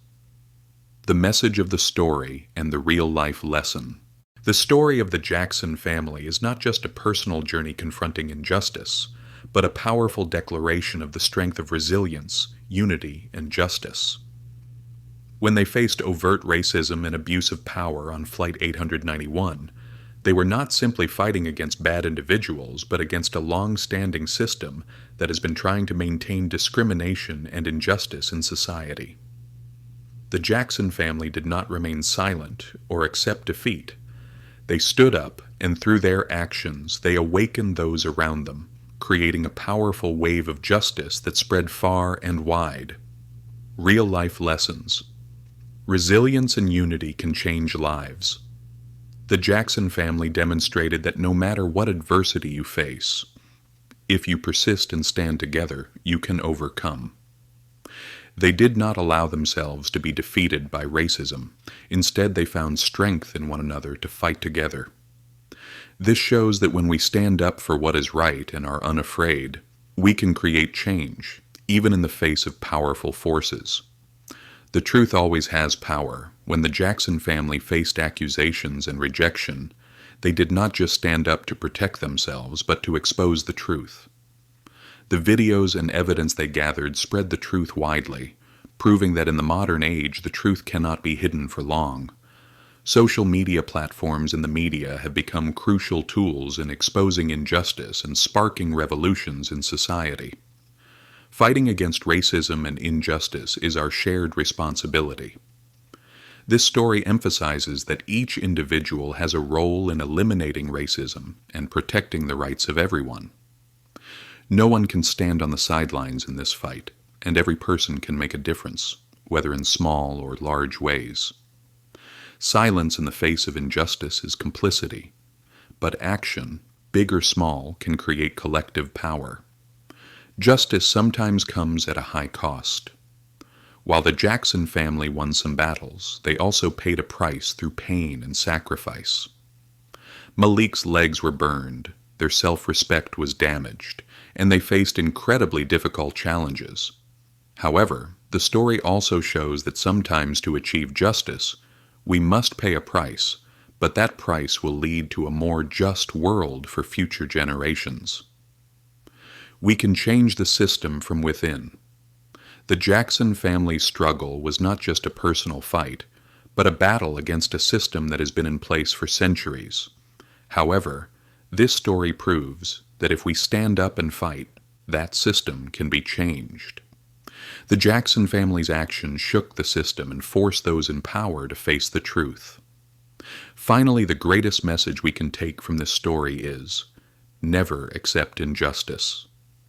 The message of the story and the real-life lesson. The story of the Jackson family is not just a personal journey confronting injustice, but a powerful declaration of the strength of resilience, unity, and justice. When they faced overt racism and abuse of power on Flight 891, they were not simply fighting against bad individuals, but against a long-standing system that has been trying to maintain discrimination and injustice in society. The Jackson family did not remain silent or accept defeat. They stood up, and through their actions, they awakened those around them, creating a powerful wave of justice that spread far and wide. Real-life lessons. Resilience and unity can change lives. The Jackson family demonstrated that no matter what adversity you face, if you persist and stand together, you can overcome. They did not allow themselves to be defeated by racism. Instead, they found strength in one another to fight together. This shows that when we stand up for what is right and are unafraid, we can create change, even in the face of powerful forces. The truth always has power. When the Jackson family faced accusations and rejection, they did not just stand up to protect themselves, but to expose the truth. The videos and evidence they gathered spread the truth widely, proving that in the modern age, the truth cannot be hidden for long. Social media platforms and the media have become crucial tools in exposing injustice and sparking revolutions in society. Fighting against racism and injustice is our shared responsibility. This story emphasizes that each individual has a role in eliminating racism and protecting the rights of everyone. No one can stand on the sidelines in this fight, and every person can make a difference, whether in small or large ways. Silence in the face of injustice is complicity, but action, big or small, can create collective power. Justice sometimes comes at a high cost. While the Jackson family won some battles, they also paid a price through pain and sacrifice. Malik's legs were burned, their self-respect was damaged, and they faced incredibly difficult challenges. However, the story also shows that sometimes to achieve justice, we must pay a price, but that price will lead to a more just world for future generations. We can change the system from within. The Jackson family's struggle was not just a personal fight, but a battle against a system that has been in place for centuries. However, this story proves that if we stand up and fight, that system can be changed. The Jackson family's actions shook the system and forced those in power to face the truth. Finally, the greatest message we can take from this story is, never accept injustice.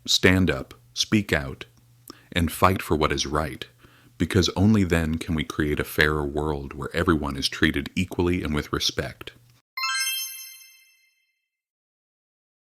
Stand up, speak out, and fight for what is right, because only then can we create a fairer world where everyone is treated equally and with respect.